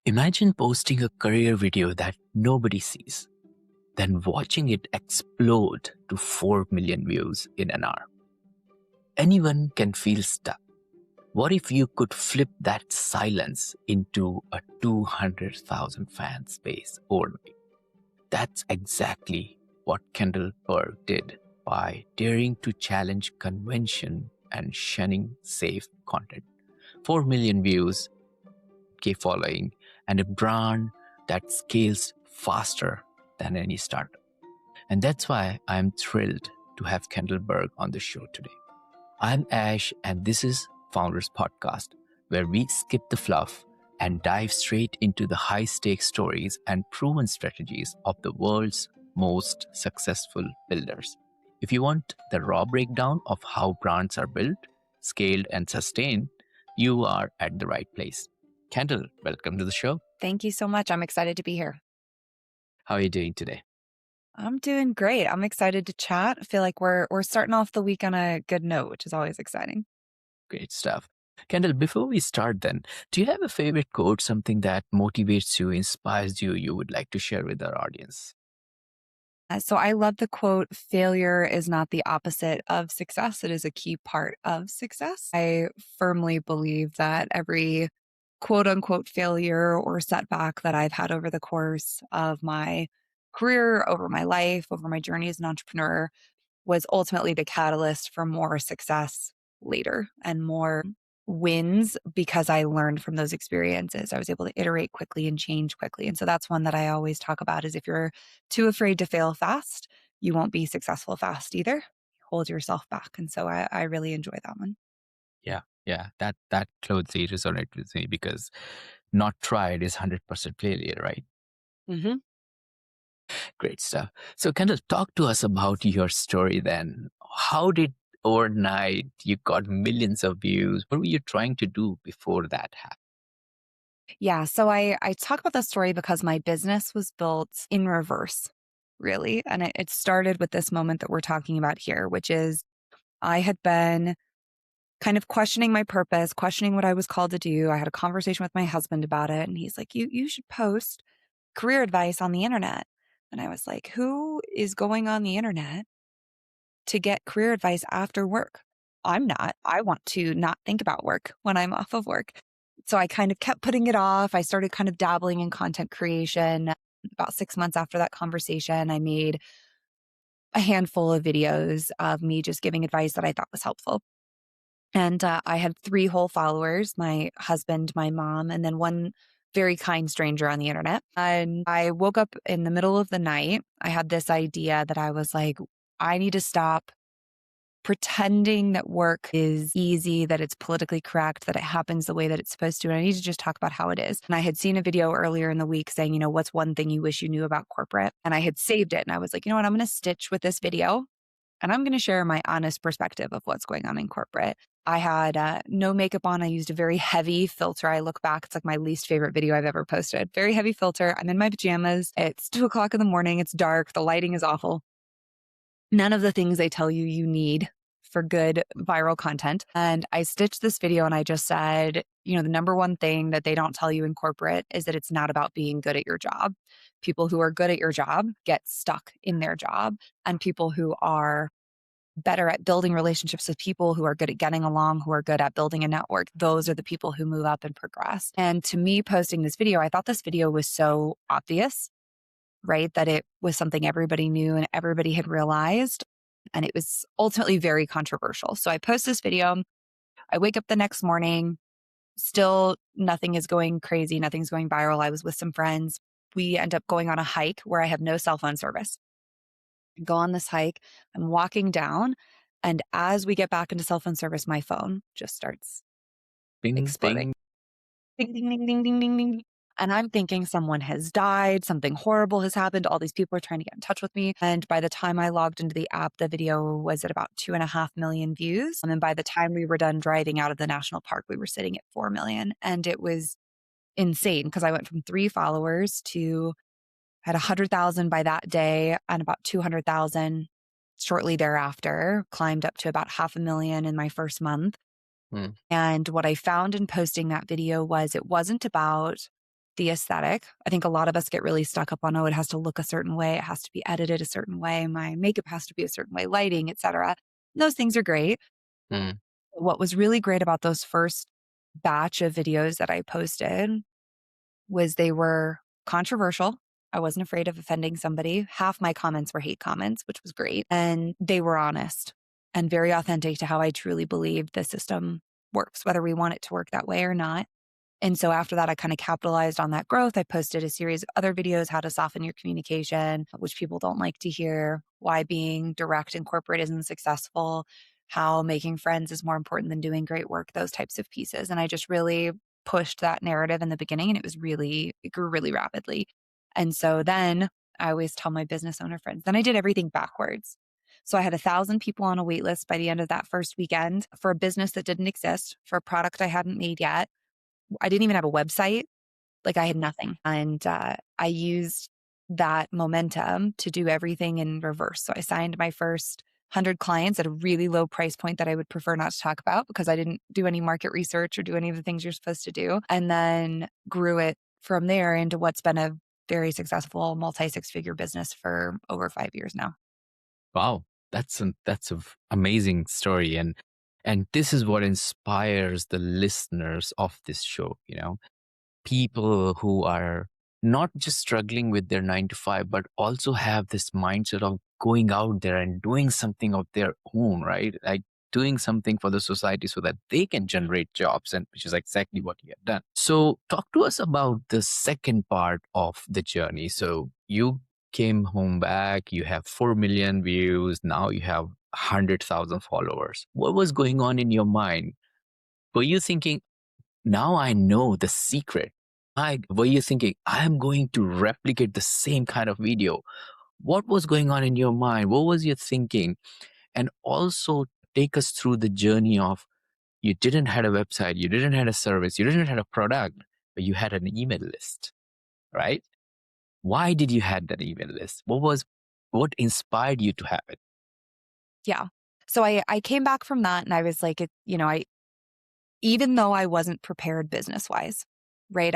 Imagine posting a career video that nobody sees, then watching it explode to 4 million views in an hour. Anyone can feel stuck. What if you could flip that silence into a 200,000 fan space overnight? That's exactly what Kendall Berg did by daring to challenge convention and shunning safe content. 4 million views, K following, and a brand that scales faster than any startup. And that's why I'm thrilled to have Kendall Berg on the show today. I'm Ash, and this is Founders Podcast, where we skip the fluff and dive straight into the high stakes stories and proven strategies of the world's most successful builders. If you want the raw breakdown of how brands are built, scaled, and sustained, you are at the right place. Kendall, welcome to the show. Thank you so much. I'm excited to be here. How are you doing today? I'm doing great. I'm excited to chat. I feel like we're starting off the week on a good note, which is always exciting. Great stuff. Kendall, before we start then, do you have a favorite quote, something that motivates you, inspires you, you would like to share with our audience? So I love the quote, failure is not the opposite of success. It is a key part of success. I firmly believe that every quote unquote failure or setback that I've had over the course of my career, over my life, over my journey as an entrepreneur was ultimately the catalyst for more success later and more wins because I learned from those experiences. I was able to iterate quickly and change quickly. And so that's one that I always talk about is if you're too afraid to fail fast, you won't be successful fast either. You hold yourself back. And so I really enjoy that one. Yeah, that closely resonates with me because not tried is 100% failure, right? Mm-hmm. Great stuff. So, Kendall, talk to us about your story then. How did overnight you got millions of views? What were you trying to do before that happened? Yeah. So I talk about that story because my business was built in reverse, really. And it started with this moment that we're talking about here, which is I had been kind of questioning my purpose, questioning what I was called to do. I had a conversation with my husband about it, and he's like, you should post career advice on the internet. And I was like, who is going on the internet to get career advice after work? I'm not. I want to not think about work when I'm off of work. So I kind of kept putting it off. I started kind of dabbling in content creation. About 6 months after that conversation, I made a handful of videos of me just giving advice that I thought was helpful. And I had 3 whole followers, my husband, my mom, and then one very kind stranger on the internet. And I woke up in the middle of the night. I had this idea that I was like, I need to stop pretending that work is easy, that it's politically correct, that it happens the way that it's supposed to. And I need to just talk about how it is. And I had seen a video earlier in the week saying, what's one thing you wish you knew about corporate? And I had saved it. And I was like, you know what? I'm going to stitch with this video and I'm going to share my honest perspective of what's going on in corporate. I had no makeup on. I used a very heavy filter. I look back, it's like my least favorite video I've ever posted. Very heavy filter. I'm in my pajamas. It's 2:00 in the morning. It's dark. The lighting is awful. None of the things they tell you you need for good viral content. And I stitched this video and I just said, the number one thing that they don't tell you in corporate is that it's not about being good at your job. People who are good at your job get stuck in their job, and people who are better at building relationships with people, who are good at getting along, who are good at building a network, those are the people who move up and progress. And to me, posting this video, I thought this video was so obvious, right? That it was something everybody knew and everybody had realized. And it was ultimately very controversial. So I post this video. I wake up the next morning. Still, nothing is going crazy. Nothing's going viral. I was with some friends. We end up going on a hike where I have no cell phone service. Go on this hike. I'm walking down. And as we get back into cell phone service, my phone just starts Bing, exploding. bing. Ding, ding, ding, ding, ding, ding, ding. And I'm thinking someone has died, something horrible has happened. All these people are trying to get in touch with me. And by the time I logged into the app, the video was at about 2.5 million views. And then by the time we were done driving out of the national park, we were sitting at 4 million. And it was insane because I went from 3 followers to had 100,000 by that day and about 200,000 shortly thereafter, climbed up to about 500,000 in my first month. And what I found in posting that video was it wasn't about the aesthetic. I think a lot of us get really stuck up on, oh, it has to look a certain way. It has to be edited a certain way. My makeup has to be a certain way, lighting, etc. Those things are great. Mm. What was really great about those first batch of videos that I posted was they were controversial. I wasn't afraid of offending somebody. Half my comments were hate comments, which was great. And they were honest and very authentic to how I truly believe the system works, whether we want it to work that way or not. And so after that, I kind of capitalized on that growth. I posted a series of other videos, how to soften your communication, which people don't like to hear, why being direct in corporate isn't successful, how making friends is more important than doing great work, those types of pieces. And I just really pushed that narrative in the beginning and it grew really rapidly. And so then I always tell my business owner friends, then I did everything backwards. So I had 1,000 people on a wait list by the end of that first weekend for a business that didn't exist, for a product I hadn't made yet. I didn't even have a website. Like I had nothing. And I used that momentum to do everything in reverse. So I signed my first 100 clients at a really low price point that I would prefer not to talk about because I didn't do any market research or do any of the things you're supposed to do. And then grew it from there into what's been a very successful multi-six-figure business for over 5 years now. Wow, that's a amazing story, and this is what inspires the listeners of this show. People who are not just struggling with their 9 to 5, but also have this mindset of going out there and doing something of their own, right? Like doing something for the society so that they can generate jobs, and which is exactly what you have done. So, talk to us about the second part of the journey. So, you came home back, you have 4 million views, now you have 100,000 followers. What was going on in your mind? Were you thinking, now I know the secret? Were you thinking, I am going to replicate the same kind of video? What was going on in your mind? What was your thinking? And also take us through the journey of you didn't have a website, you didn't have a service, you didn't have a product, but you had an email list, right? Why did you have that email list? What inspired you to have it? Yeah. So I came back from that and I was like, even though I wasn't prepared business wise, right?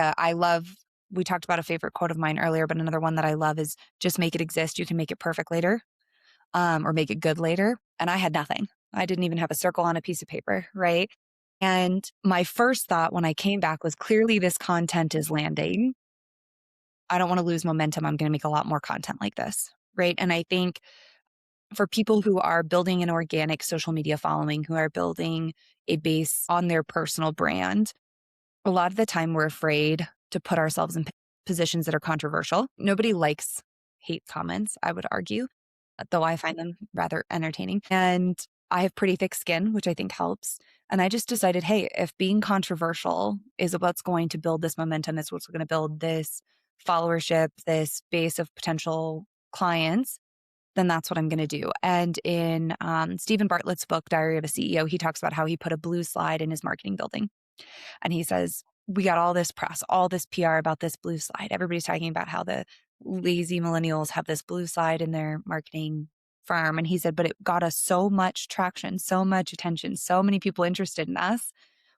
We talked about a favorite quote of mine earlier, but another one that I love is just make it exist. You can make it perfect later, or make it good later. And I had nothing. I didn't even have a circle on a piece of paper, right? And my first thought when I came back was clearly this content is landing. I don't want to lose momentum. I'm going to make a lot more content like this, right? And I think for people who are building an organic social media following, who are building a base on their personal brand, a lot of the time we're afraid to put ourselves in positions that are controversial. Nobody likes hate comments, I would argue, though I find them rather entertaining. And I have pretty thick skin, which I think helps. And I just decided, hey, if being controversial is what's going to build this momentum, is what's going to build this followership, this base of potential clients, then that's what I'm going to do. And in Stephen Bartlett's book, Diary of a CEO, he talks about how he put a blue slide in his marketing building. And he says, we got all this press, all this PR about this blue slide. Everybody's talking about how the lazy millennials have this blue slide in their marketing firm. And he said, but it got us so much traction, so much attention, so many people interested in us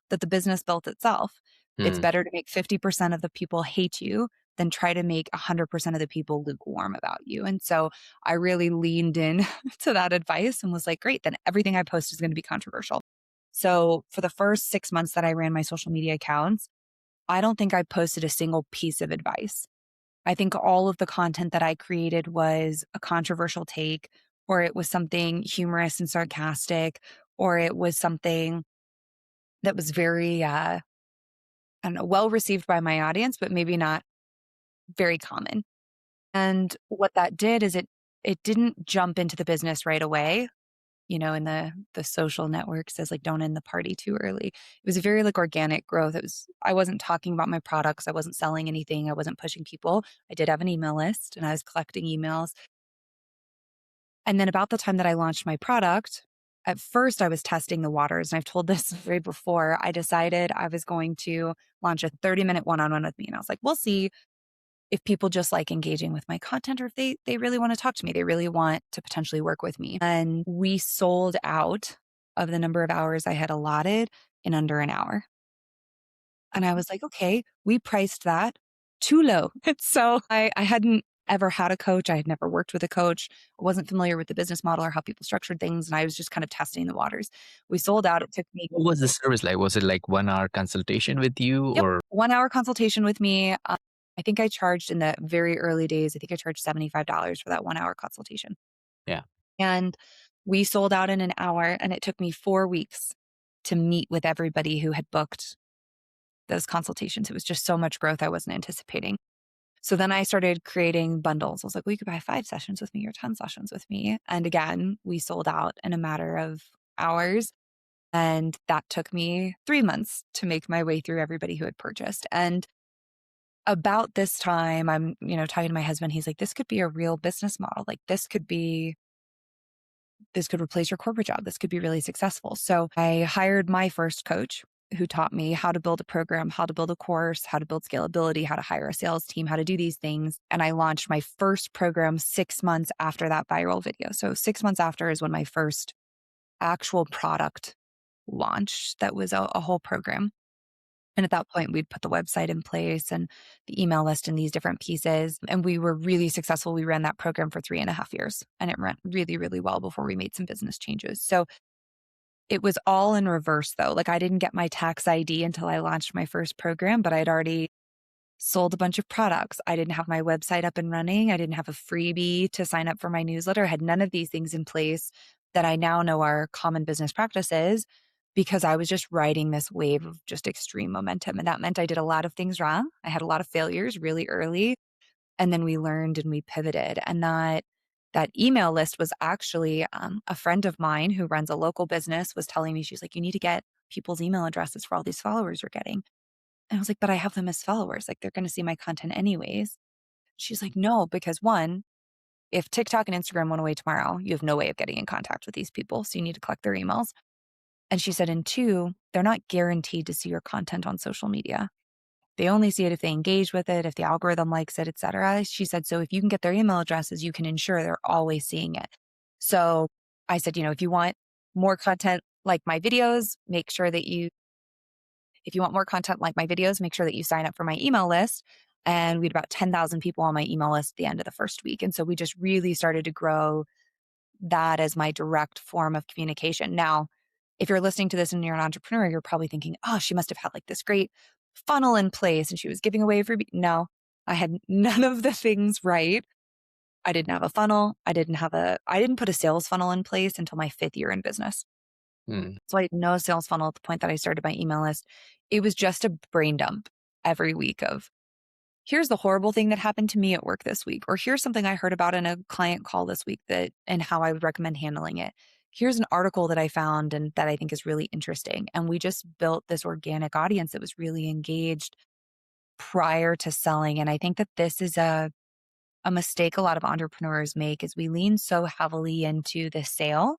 that the business built itself. It's Hmm. better to make 50% of the people hate you than try to make 100% of the people lukewarm about you. And so I really leaned in to that advice and was like, great, then everything I post is going to be controversial. So for the first 6 months that I ran my social media accounts, I don't think I posted a single piece of advice. I think all of the content that I created was a controversial take, or it was something humorous and sarcastic, or it was something that was very, I don't know, well received by my audience, but maybe not very common. And what that did is it didn't jump into the business right away. In the social network says like don't end the party too early. It was a very like organic growth. I wasn't talking about my products. I wasn't selling anything. I wasn't pushing people. I did have an email list and I was collecting emails. And then about the time that I launched my product, at first I was testing the waters. And I've told this story before. I decided I was going to launch a 30-minute one-on-one with me. And I was like, we'll see if people just like engaging with my content or if they really want to talk to me, they really want to potentially work with me. And we sold out of the number of hours I had allotted in under an hour. And I was like, okay, we priced that too low. So I hadn't ever had a coach. I had never worked with a coach. I wasn't familiar with the business model or how people structured things. And I was just kind of testing the waters. We sold out. It took me, What was the service like? Was it like 1 hour consultation with you yep, or 1 hour consultation with me. I think I charged in the very early days, I think I charged $75 for that 1 hour consultation. yeah. And we sold out in an hour. And it took me 4 weeks to meet with everybody who had booked those consultations. It was just so much growth I wasn't anticipating. So then I started creating bundles. I was like, well, you could buy 5 sessions with me or 10 sessions with me. And again, we sold out in a matter of hours. And that took me 3 months to make my way through everybody who had purchased. And about this time, I'm, talking to my husband. He's like, this could be a real business model. Like this could replace your corporate job. This could be really successful. So I hired my first coach who taught me how to build a program, how to build a course, how to build scalability, how to hire a sales team, how to do these things. And I launched my first program 6 months after that viral video. So 6 months after is when my first actual product launched. That was a whole program. And at that point, we'd put the website in place and the email list and these different pieces. And we were really successful. We ran that program for 3.5 years and it ran really, really well before we made some business changes. So it was all in reverse though. Like I didn't get my tax ID until I launched my first program, but I'd already sold a bunch of products. I didn't have my website up and running. I didn't have a freebie to sign up for my newsletter. I had none of these things in place that I now know are common business practices because I was just riding this wave of just extreme momentum. And that meant I did a lot of things wrong. I had a lot of failures really early. And then we learned and we pivoted. And that email list was actually a friend of mine who runs a local business was telling me, she's like, you need to get people's email addresses for all these followers you're getting. And I was like, but I have them as followers. Like they're going to see my content anyways. She's like, no, because one, if TikTok and Instagram went away tomorrow, you have no way of getting in contact with these people. So you need to collect their emails. And she said, and two, they're not guaranteed to see your content on social media. They only see it if they engage with it, if the algorithm likes it, et cetera. She said, so if you can get their email addresses, you can ensure they're always seeing it. So I said, if you want more content like my videos, if you want more content like my videos, make sure that you sign up for my email list. And we had about 10,000 people on my email list at the end of the first week. And so we just really started to grow that as my direct form of communication. Now, if you're listening to this and you're an entrepreneur, you're probably thinking, oh, she must have had like this great funnel in place and she was giving away freebie. No, I had none of the things right. I didn't have a funnel. I didn't put a sales funnel in place until my 5th year in business. So I had no sales funnel at the point that I started my email list. It was just a brain dump every week of, here's the horrible thing that happened to me at work this week, or here's something I heard about in a client call this week and how I would recommend handling it. Here's an article that I found and that I think is really interesting. And we just built this organic audience that was really engaged prior to selling. And I think that this is a mistake a lot of entrepreneurs make is we lean so heavily into the sale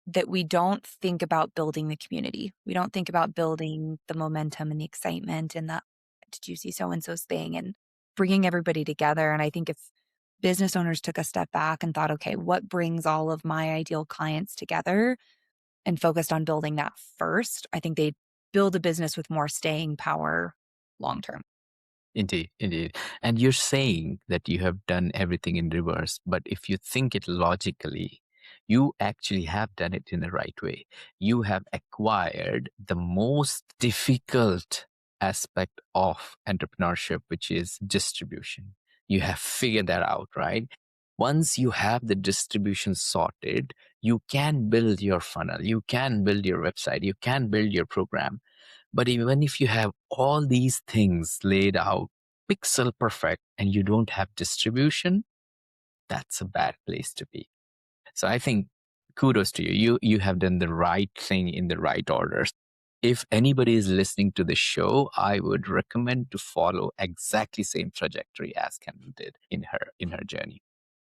that we don't think about building the community. We don't think about building the momentum and the excitement and the, did you see so-and-so's thing, and bringing everybody together. And I think if business owners took a step back and thought, okay, what brings all of my ideal clients together and focused on building that first, I think they'd build a business with more staying power long term. Indeed, indeed. And you're saying that you have done everything in reverse, but if you think it logically, you actually have done it in the right way. You have acquired the most difficult aspect of entrepreneurship, which is distribution. You have figured that out, right? Once you have the distribution sorted, you can build your funnel, you can build your website, you can build your program. But even if you have all these things laid out, pixel perfect, and you don't have distribution, that's a bad place to be. So I think kudos to you. You have done the right thing in the right order. If anybody is listening to the show, I would recommend to follow exactly same trajectory as Kendall did in her journey.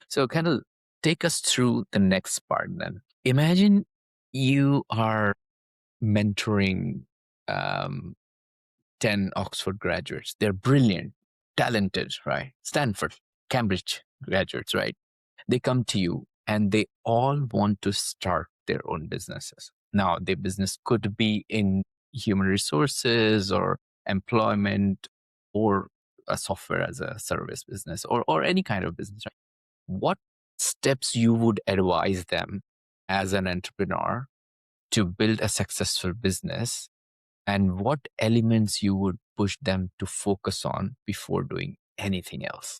So Kendall, take us through the next part then. Imagine you are mentoring 10 Oxford graduates. They're brilliant, talented, right? Stanford, Cambridge graduates, right? They come to you and they all want to start their own businesses. Now, their business could be in human resources or employment or a software as a service business or any kind of business, right? What steps you would advise them as an entrepreneur to build a successful business, and what elements you would push them to focus on before doing anything else?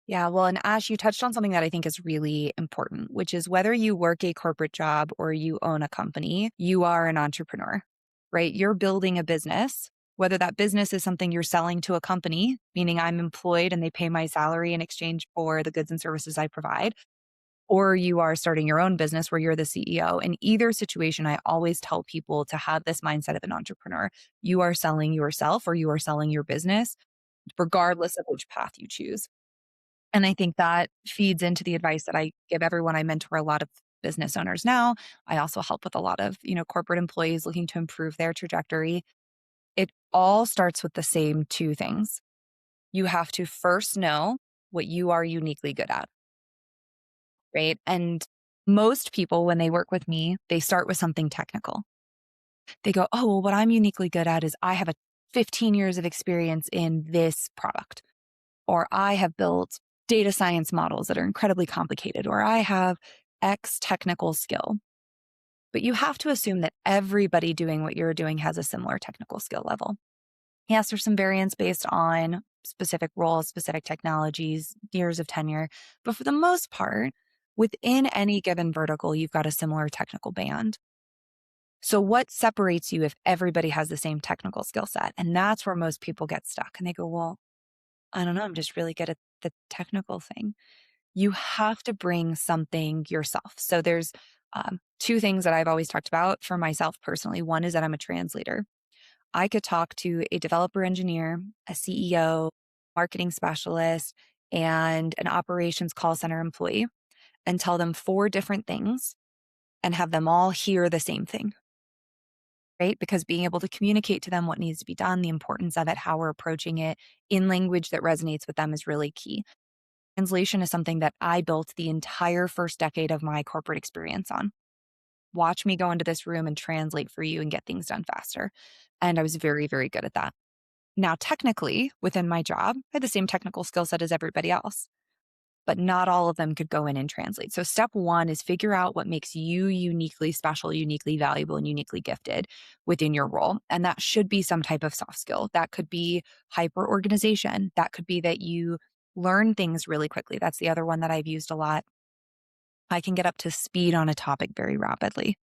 Yeah, well, and Ash, you touched on something that I think is really important, which is whether you work a corporate job or you own a company, you are an entrepreneur, right? You're building a business, whether that business is something you're selling to a company, meaning I'm employed and they pay my salary in exchange for the goods and services I provide, or you are starting your own business where you're the CEO. In either situation, I always tell people to have this mindset of an entrepreneur. You are selling yourself or you are selling your business, regardless of which path you choose. And I think that feeds into the advice that I give everyone. I mentor a lot of business owners now. I also help with a lot of, corporate employees looking to improve their trajectory. It all starts with the same two things. You have to first know what you are uniquely good at, right? And most people, when they work with me, they start with something technical. They go, oh, well, what I'm uniquely good at is I have a 15 years of experience in this product, or I have built data science models that are incredibly complicated, or I have X technical skill. But you have to assume that everybody doing what you're doing has a similar technical skill level. Yes, there's some variance based on specific roles, specific technologies, years of tenure. But for the most part, within any given vertical, you've got a similar technical band. So, what separates you if everybody has the same technical skill set? And that's where most people get stuck. And they go, well, I don't know, I'm just really good at the technical thing. You have to bring something yourself. So there's two things that I've always talked about for myself personally. One is that I'm a translator. I could talk to a developer engineer, a CEO, marketing specialist, and an operations call center employee and tell them four different things and have them all hear the same thing, right? Because being able to communicate to them what needs to be done, the importance of it, how we're approaching it in language that resonates with them is really key. Translation is something that I built the entire first decade of my corporate experience on. Watch me go into this room and translate for you and get things done faster. And I was very, very good at that. Now, technically, within my job, I had the same technical skill set as everybody else, but not all of them could go in and translate. So, step one is figure out what makes you uniquely special, uniquely valuable, and uniquely gifted within your role. And that should be some type of soft skill. That could be hyper organization. That could be that you learn things really quickly. That's the other one that I've used a lot. I can get up to speed on a topic very rapidly,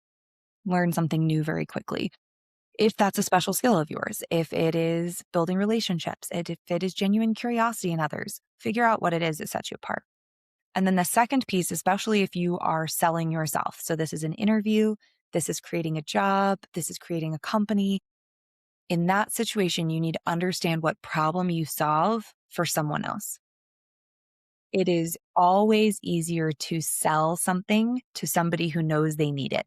learn something new very quickly. If that's a special skill of yours, if it is building relationships, if it is genuine curiosity in others, figure out what it is that sets you apart. And then the second piece, especially if you are selling yourself. So this is an interview, this is creating a job, this is creating a company. In that situation, you need to understand what problem you solve for someone else. It is always easier to sell something to somebody who knows they need it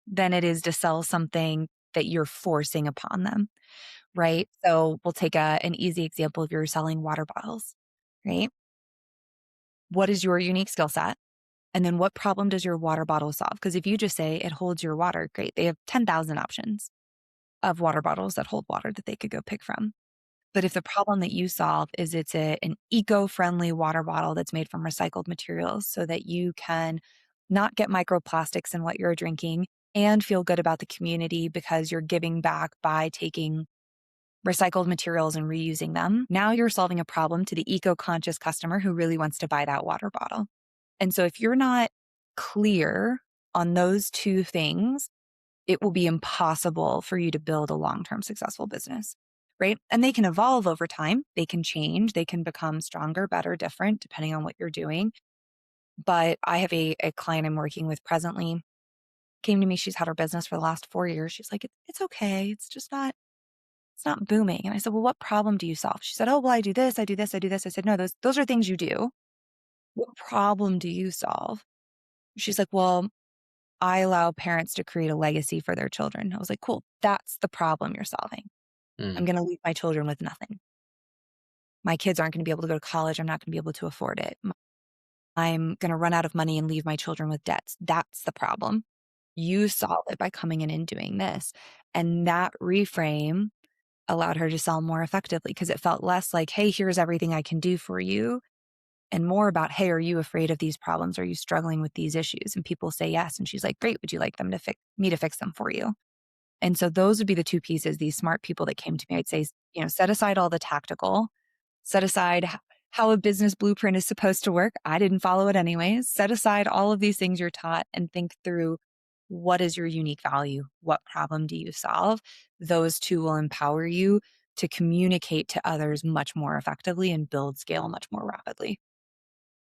than it is to sell something that you're forcing upon them, right? So we'll take an easy example if you're selling water bottles, right? What is your unique skill set? And then what problem does your water bottle solve? Because if you just say it holds your water, great. They have 10,000 options of water bottles that hold water that they could go pick from. But if the problem that you solve is it's an eco-friendly water bottle that's made from recycled materials so that you can not get microplastics in what you're drinking and feel good about the community because you're giving back by taking recycled materials and reusing them. Now you're solving a problem to the eco-conscious customer who really wants to buy that water bottle. And so if you're not clear on those two things, it will be impossible for you to build a long-term successful business, right? And they can evolve over time. They can change. They can become stronger, better, different, depending on what you're doing. But I have a client I'm working with presently, came to me. She's had her business for the last 4 years. She's like, it's okay. It's not booming. And I said, well, what problem do you solve? She said, oh, well, I do this, I do this, I do this. I said, no, those are things you do. What problem do you solve? She's like, well, I allow parents to create a legacy for their children. I was like, cool. That's the problem you're solving. I'm Mm. going to leave my children with nothing. My kids aren't going to be able to go to college. I'm not going to be able to afford it. I'm going to run out of money and leave my children with debts. That's the problem. You solve it by coming in and doing this. And that reframe allowed her to sell more effectively because it felt less like, hey, here's everything I can do for you, and more about, hey, are you afraid of these problems? Are you struggling with these issues? And people say yes. And she's like, great, would you like me to fix them for you? And so those would be the two pieces, these smart people that came to me. I'd say, set aside all the tactical, set aside how a business blueprint is supposed to work. I didn't follow it anyways. Set aside all of these things you're taught and think through, what is your unique value? What problem do you solve? Those two will empower you to communicate to others much more effectively and build scale much more rapidly.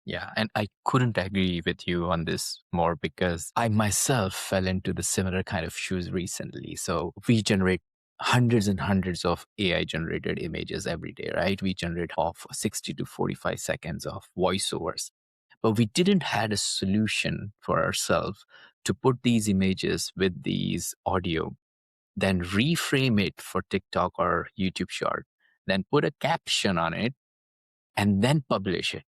Yeah, and I couldn't agree with you on this more because I myself fell into the similar kind of shoes recently. So we generate hundreds and hundreds of AI generated images every day, right? We generate off 60 to 45 seconds of voiceovers. But we didn't had a solution for ourselves to put these images with these audio, then reframe it for TikTok or YouTube short, then put a caption on it and then publish it.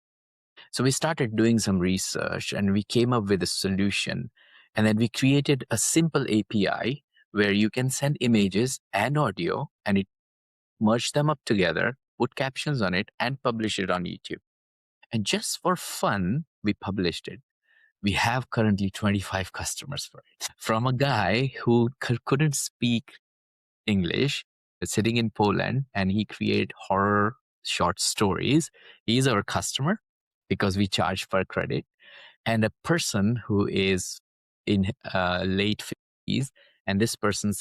So we started doing some research and we came up with a solution. And then we created a simple API where you can send images and audio and it merge them up together, put captions on it, and publish it on YouTube. And just for fun, we published it. We have currently 25 customers for it. From a guy who couldn't speak English, sitting in Poland, and he created horror short stories. He's our customer because we charge per credit. And a person who is in late 50s, and this person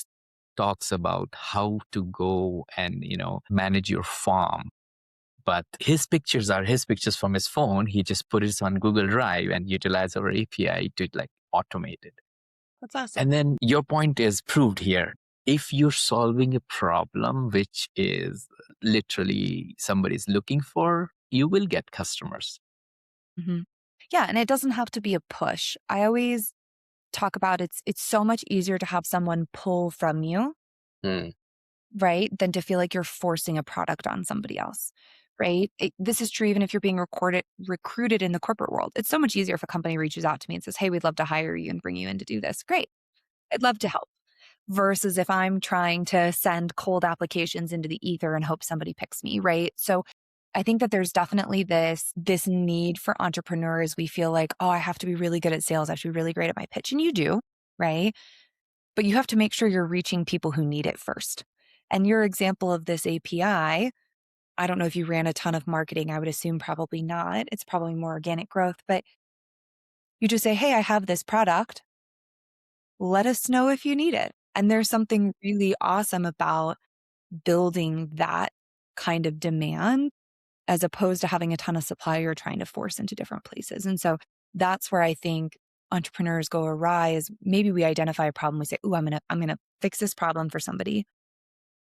talks about how to go and manage your farm. But his pictures are his pictures from his phone. He just put it on Google Drive and utilize our API to automate it. That's awesome. And then your point is proved here. If you're solving a problem, which is literally somebody's looking for, you will get customers. Mm-hmm. Yeah. And it doesn't have to be a push. I always talk about it's so much easier to have someone pull from you, right, than to feel like you're forcing a product on somebody else, right? This is true even if you're being recruited in the corporate world. It's so much easier if a company reaches out to me and says, hey, we'd love to hire you and bring you in to do this. Great. I'd love to help. Versus if I'm trying to send cold applications into the ether and hope somebody picks me, right? So I think that there's definitely this need for entrepreneurs. We feel like, oh, I have to be really good at sales. I have to be really great at my pitch. And you do, right? But you have to make sure you're reaching people who need it first. And your example of this API, I don't know if you ran a ton of marketing. I would assume probably not. It's probably more organic growth, but you just say, hey, I have this product. Let us know if you need it. And there's something really awesome about building that kind of demand as opposed to having a ton of supply you're trying to force into different places. And so that's where I think entrepreneurs go awry is maybe we identify a problem. We say, ooh, I'm going to fix this problem for somebody,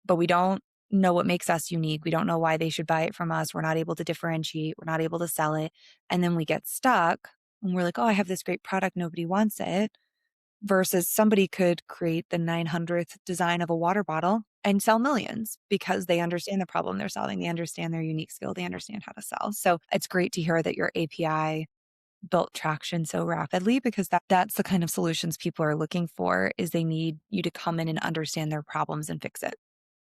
but we don't know what makes us unique. We don't know why they should buy it from us. We're not able to differentiate. We're not able to sell it. And then we get stuck and we're like, oh, I have this great product. Nobody wants it. Versus somebody could create the 900th design of a water bottle and sell millions because they understand the problem they're solving. They understand their unique skill. They understand how to sell. So it's great to hear that your API built traction so rapidly because that's the kind of solutions people are looking for is they need you to come in and understand their problems and fix it.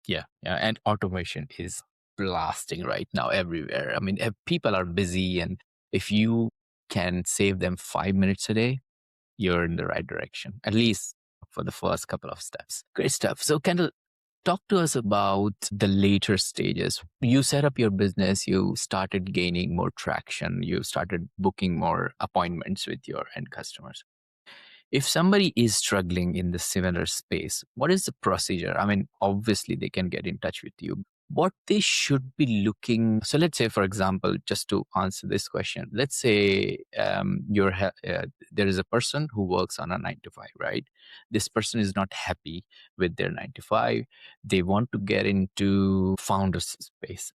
Yeah. And automation is blasting right now everywhere. I mean, people are busy, and if you can save them 5 minutes a day, you're in the right direction, at least for the first couple of steps. Great stuff. So, Kendall, talk to us about the later stages. You set up your business, you started gaining more traction, you started booking more appointments with your end customers. If somebody is struggling in the similar space, what is the procedure? I mean, obviously they can get in touch with you. What they should be looking. So let's say, for example, just to answer this question, let's say there is a person who works on a 9 to 5, right? This person is not happy with their 9 to 5. They want to get into founders space.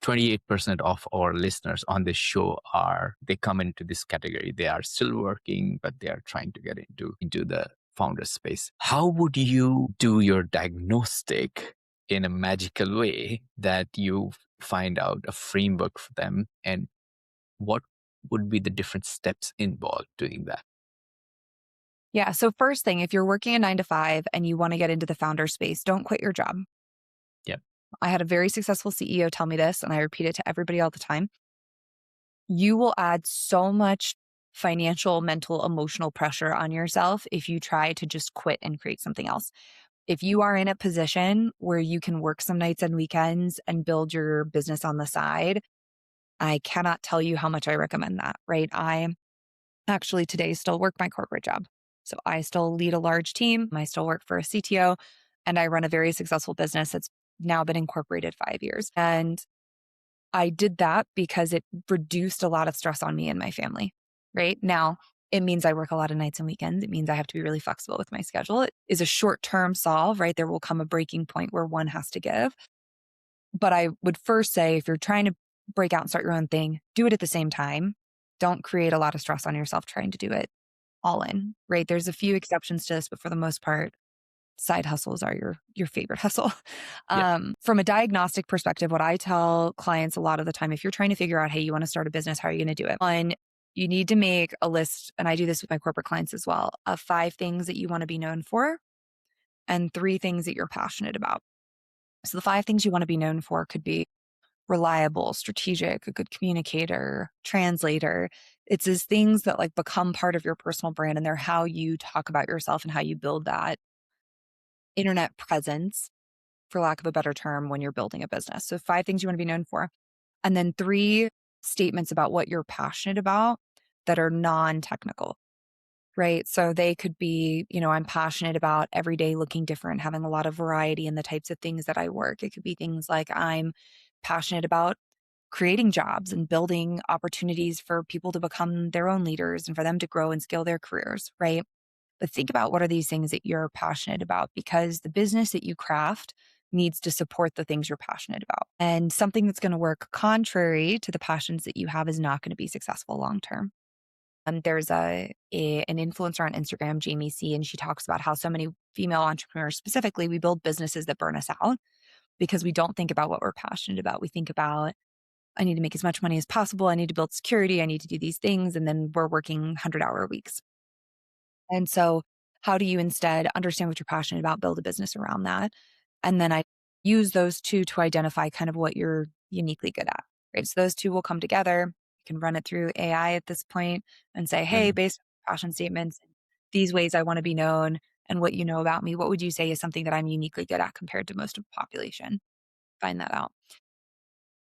28% of our listeners on this show they come into this category. They are still working, but they are trying to get into the founder space. How would you do your diagnostic in a magical way that you find out a framework for them, and what would be the different steps involved doing that? Yeah. So first thing, if you're working a 9 to 5 and you want to get into the founder space, don't quit your job. Yeah. I had a very successful CEO tell me this, and I repeat it to everybody all the time. You will add so much financial, mental, emotional pressure on yourself if you try to just quit and create something else. If you are in a position where you can work some nights and weekends and build your business on the side, I cannot tell you how much I recommend that, right? I actually today still work my corporate job. So I still lead a large team. I still work for a CTO, and I run a very successful business that's now been incorporated 5 years. And I did that because it reduced a lot of stress on me and my family, right? Now, it means I work a lot of nights and weekends. It means I have to be really flexible with my schedule. It is a short term solve, right? There will come a breaking point where one has to give. But I would first say if you're trying to break out and start your own thing, do it at the same time. Don't create a lot of stress on yourself trying to do it all in, right? There's a few exceptions to this, but for the most part, side hustles are your favorite hustle. Yeah. From a diagnostic perspective, what I tell clients a lot of the time, if you're trying to figure out, hey, you want to start a business, how are you going to do it? One, you need to make a list, and I do this with my corporate clients as well, of 5 things that you want to be known for and 3 things that you're passionate about. So the 5 things you want to be known for could be reliable, strategic, a good communicator, translator. It's these things that like become part of your personal brand, and they're how you talk about yourself and how you build that internet presence, for lack of a better term, when you're building a business. So 5 things you want to be known for. And then 3 statements about what you're passionate about that are non-technical, right? So they could be, I'm passionate about every day looking different, having a lot of variety in the types of things that I work. It could be things like I'm passionate about creating jobs and building opportunities for people to become their own leaders and for them to grow and scale their careers, right? But think about what are these things that you're passionate about, because the business that you craft needs to support the things you're passionate about. And something that's going to work contrary to the passions that you have is not going to be successful long term. There's an influencer on Instagram, Jamie C, and she talks about how so many female entrepreneurs specifically, we build businesses that burn us out because we don't think about what we're passionate about. We think about, I need to make as much money as possible. I need to build security. I need to do these things. And then we're working 100-hour weeks. And so, how do you instead understand what you're passionate about, build a business around that? And then I use those 2 to identify kind of what you're uniquely good at, right? So, those 2 will come together. You can run it through AI at this point and say, hey, Mhm. based on passion statements, these ways I want to be known and what you know about me, what would you say is something that I'm uniquely good at compared to most of the population? Find that out.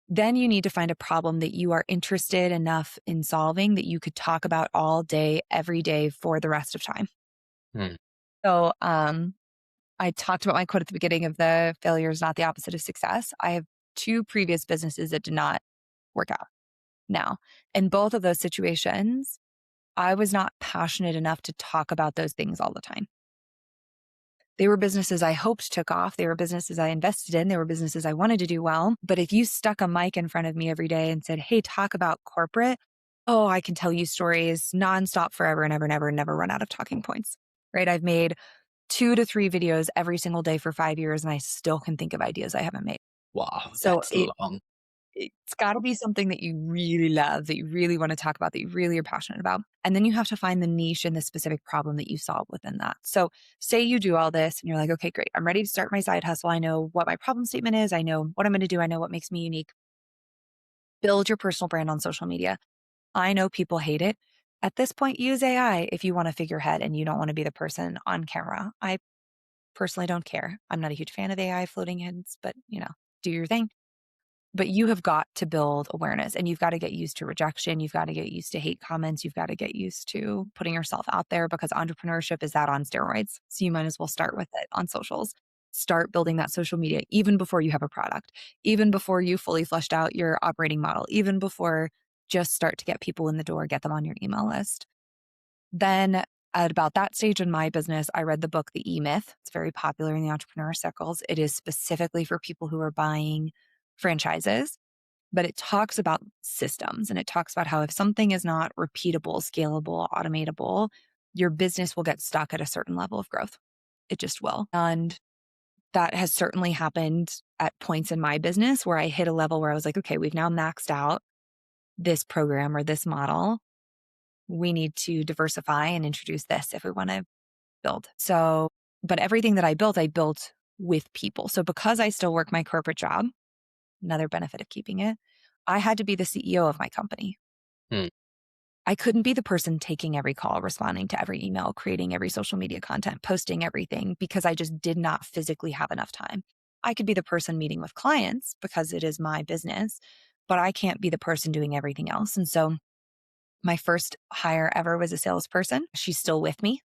Then you need to find a problem that you are interested enough in solving that you could talk about all day, every day for the rest of time. Mm. So, I talked about my quote at the beginning of the failure is not the opposite of success. I have 2 previous businesses that did not work out. Now, in both of those situations, I was not passionate enough to talk about those things all the time. They were businesses I hoped took off. They were businesses I invested in. They were businesses I wanted to do well. But if you stuck a mic in front of me every day and said, hey, talk about corporate, oh, I can tell you stories nonstop forever and ever and ever and never run out of talking points, right? I've made 2 to 3 videos every single day for 5 years, and I still can think of ideas I haven't made. Wow, So that's long. it's gotta be something that you really love, that you really wanna talk about, that you really are passionate about. And then you have to find the niche and the specific problem that you solve within that. So say you do all this and you're like, okay, great. I'm ready to start my side hustle. I know what my problem statement is. I know what I'm gonna do. I know what makes me unique. Build your personal brand on social media. I know people hate it. At this point, use AI if you want a figurehead and you don't want to be the person on camera. I personally don't care. I'm not a huge fan of AI floating heads, but do your thing. But you have got to build awareness, and you've got to get used to rejection. You've got to get used to hate comments. You've got to get used to putting yourself out there, because entrepreneurship is that on steroids. So you might as well start with it on socials. Start building that social media even before you have a product, even before you fully fleshed out your operating model, even before, just start to get people in the door, get them on your email list. Then at about that stage in my business, I read the book, The E-Myth. It's very popular in the entrepreneur circles. It is specifically for people who are buying franchises, but it talks about systems, and it talks about how if something is not repeatable, scalable, automatable, your business will get stuck at a certain level of growth. It just will. And that has certainly happened at points in my business where I hit a level where I was like, okay, we've now maxed out this program or this model. We need to diversify and introduce this if we want to build. So, but everything that I built with people. So because I still work my corporate job, another benefit of keeping it, I had to be the CEO of my company. Hmm. I couldn't be the person taking every call, responding to every email, creating every social media content, posting everything because I just did not physically have enough time. I could be the person meeting with clients because it is my business, but I can't be the person doing everything else. And so my first hire ever was a salesperson. She's still with me.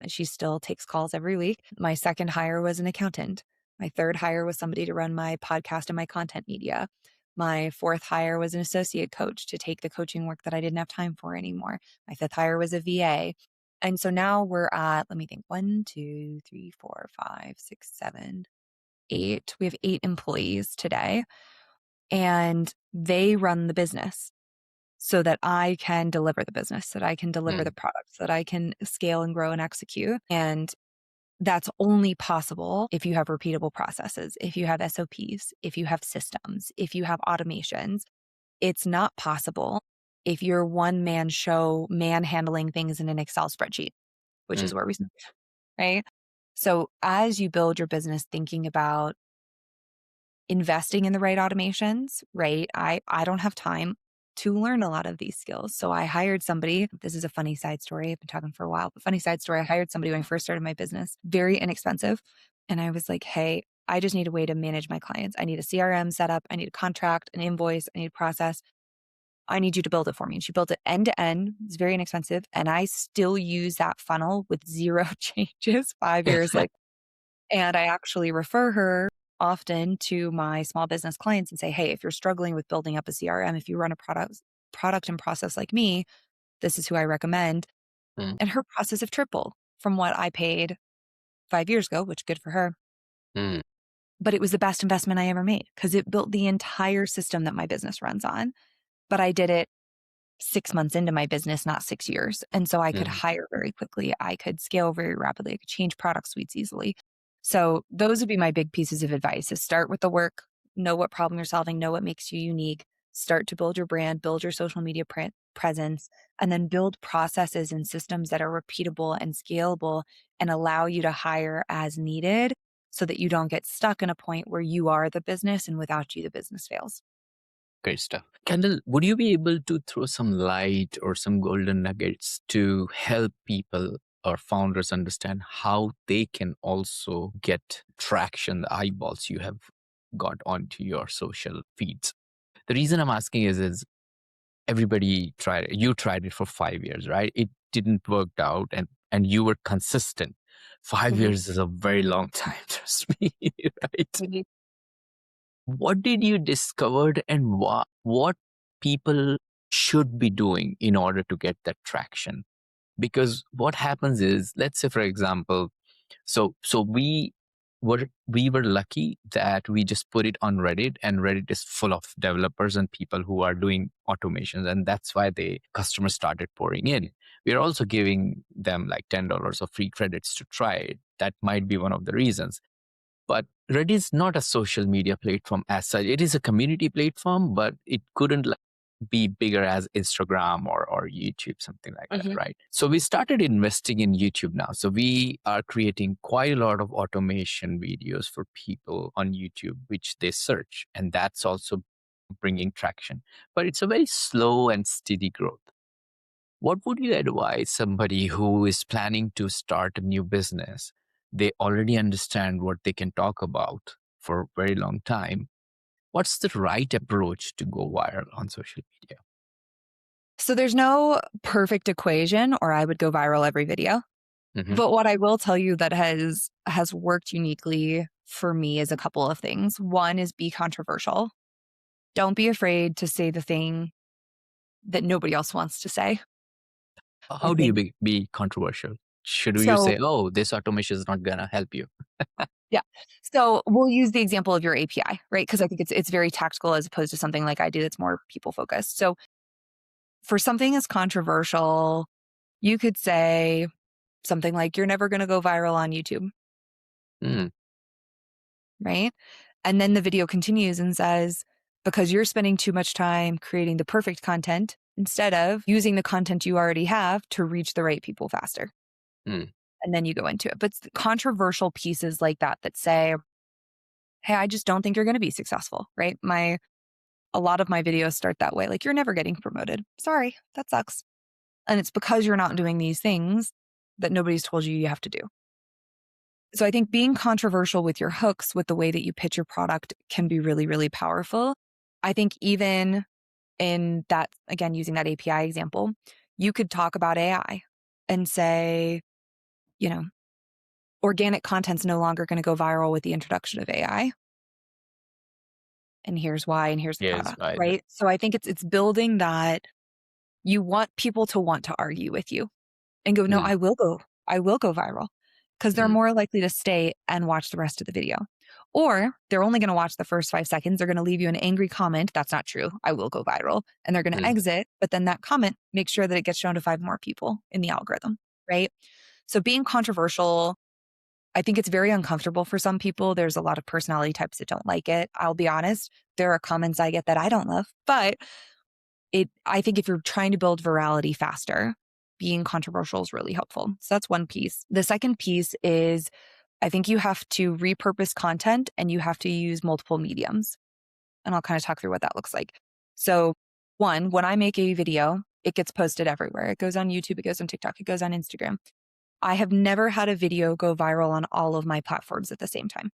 She still takes calls every week. My second hire was an accountant. My third hire was somebody to run my podcast and my content media. My fourth hire was an associate coach to take the coaching work that I didn't have time for anymore. My fifth hire was a VA. And so now we're at, let me think, 1, 2, 3, 4, 5, 6, 7, 8. We have 8 employees today, and they run the business so that I can deliver the business, so that I can deliver the products, so that I can scale and grow and execute. And that's only possible if you have repeatable processes, if you have SOPs, if you have systems, if you have automations. It's not possible if you're one man show manhandling things in an Excel spreadsheet, which is where we start, right? So as you build your business, thinking about investing in the right automations, right? I don't have time to learn a lot of these skills. So I hired somebody. This is a funny side story. I've been talking for a while, but funny side story. I hired somebody when I first started my business, very inexpensive. And I was like, hey, I just need a way to manage my clients. I need a CRM set up. I need a contract, an invoice. I need a process. I need you to build it for me. And she built it end to end. It's very inexpensive. And I still use that funnel with zero changes 5 years later. And I actually refer her often to my small business clients and say, hey, if you're struggling with building up a CRM, if you run a product and process like me, this is who I recommend. Mm. And her process have tripled from what I paid 5 years ago, which good for her. Mm. But it was the best investment I ever made because it built the entire system that my business runs on. But I did it 6 months into my business, not 6 years. And so I could hire very quickly. I could scale very rapidly. I could change product suites easily. So those would be my big pieces of advice is start with the work, know what problem you're solving, know what makes you unique, start to build your brand, build your social media presence, and then build processes and systems that are repeatable and scalable and allow you to hire as needed so that you don't get stuck in a point where you are the business and without you, the business fails. Great stuff. Kendall, would you be able to throw some light or some golden nuggets to help people or founders understand how they can also get traction, the eyeballs you have got onto your social feeds? The reason I'm asking is everybody tried it. You tried it for 5 years, right? It didn't work out and you were consistent. 5 years is a very long time, trust me, right? What did you discover and what people should be doing in order to get that traction? Because what happens is, let's say, for example, so we were lucky that we just put it on Reddit, and Reddit is full of developers and people who are doing automations, and that's why the customers started pouring in. We are also giving them like $10 of free credits to try it. That might be one of the reasons. But Reddit is not a social media platform as such. It is a community platform, but it couldn't be bigger as Instagram or YouTube, something like that, right? So we started investing in YouTube now. So we are creating quite a lot of automation videos for people on YouTube, which they search. And that's also bringing traction. But it's a very slow and steady growth. What would you advise somebody who is planning to start a new business? They already understand what they can talk about for a very long time. What's the right approach to go viral on social media? So there's no perfect equation, or I would go viral every video. But what I will tell you that has worked uniquely for me is a couple of things. One is be controversial. Don't be afraid to say the thing that nobody else wants to say. I How do you think be controversial? Should you so. say, oh, this automation is not going to help you? Yeah. So we'll use the example of your API, right? Because I think it's very tactical as opposed to something like I do that's more people focused. So for something as controversial, you could say something like, "You're never going to go viral on YouTube," Mm. right? And then the video continues and says, because you're spending too much time creating the perfect content instead of using the content you already have to reach the right people faster. Mm. and then you go into it. But it's the controversial pieces like that that say, hey, I just don't think you're going to be successful, right? A lot of my videos start that way. Like, you're never getting promoted. Sorry, that sucks. And it's because you're not doing these things that nobody's told you you have to do. So I think being controversial with your hooks, with the way that you pitch your product can be really, really powerful. I think even in that, again, using that API example, you could talk about AI and say, you know, organic content's no longer going to go viral with the introduction of AI. And here's why, and here's the Yes, product, right. right? So I think it's building that you want people to want to argue with you and go, no, Mm, I will go viral, because they're mm, more likely to stay and watch the rest of the video. Or they're only going to watch the first 5 seconds. They're going to leave you an angry comment. That's not true. I will go viral. And they're going to mm. exit. But then that comment makes sure that it gets shown to 5 more people in the algorithm, right? So being controversial, I think it's very uncomfortable for some people. There's a lot of personality types that don't like it. I'll be honest. There are comments I get that I don't love, but I think if you're trying to build virality faster, being controversial is really helpful. So that's one piece. The second piece is, I think you have to repurpose content and you have to use multiple mediums. And I'll kind of talk through what that looks like. So, one, when I make a video, it gets posted everywhere. It goes on YouTube, it goes on TikTok, it goes on Instagram. I have never had a video go viral on all of my platforms at the same time.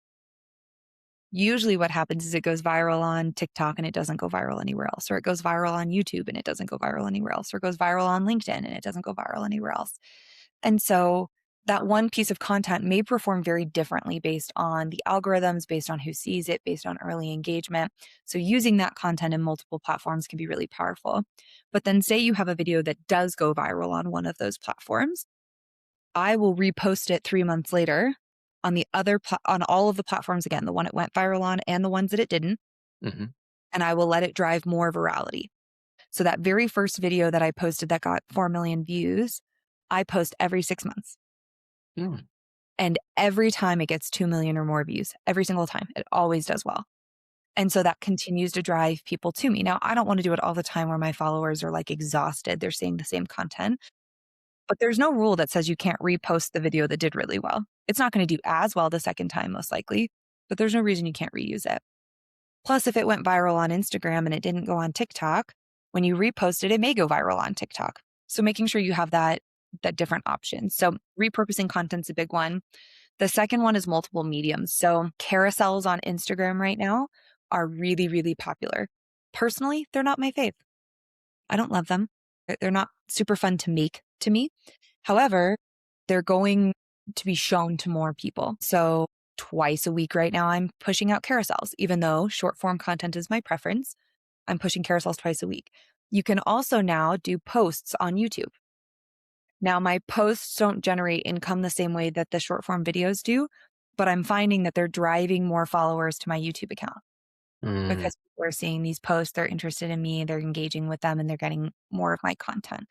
Usually what happens is it goes viral on TikTok and it doesn't go viral anywhere else, or it goes viral on YouTube and it doesn't go viral anywhere else, or it goes viral on LinkedIn and it doesn't go viral anywhere else. And so that one piece of content may perform very differently based on the algorithms, based on who sees it, based on early engagement. So using that content in multiple platforms can be really powerful. But then say you have a video that does go viral on one of those platforms, I will repost it 3 months later on the other on all of the platforms again, the one it went viral on and the ones that it didn't, Hmm. and I will let it drive more virality. So that very first video that I posted that got 4 million views, I post every 6 months. Mm, And every time it gets 2 million or more views, every single time, it always does well. And so that continues to drive people to me. Now, I don't want to do it all the time where my followers are like exhausted. They're seeing the same content. But there's no rule that says you can't repost the video that did really well. It's not going to do as well the second time, most likely, but there's no reason you can't reuse it. Plus, if it went viral on Instagram and it didn't go on TikTok, when you repost it, it may go viral on TikTok. So making sure you have that different option. So repurposing content's a big one. The second one is multiple mediums. So carousels on Instagram right now are really, really popular. Personally, they're not my fave. I don't love them. They're not super fun to make to me. However, they're going to be shown to more people. So twice a week right now, I'm pushing out carousels, even though short form content is my preference. I'm pushing carousels twice a week. You can also now do posts on YouTube. Now, my posts don't generate income the same way that the short form videos do, but I'm finding that they're driving more followers to my YouTube account mm. because people are seeing these posts, they're interested in me, they're engaging with them, and they're getting more of my content.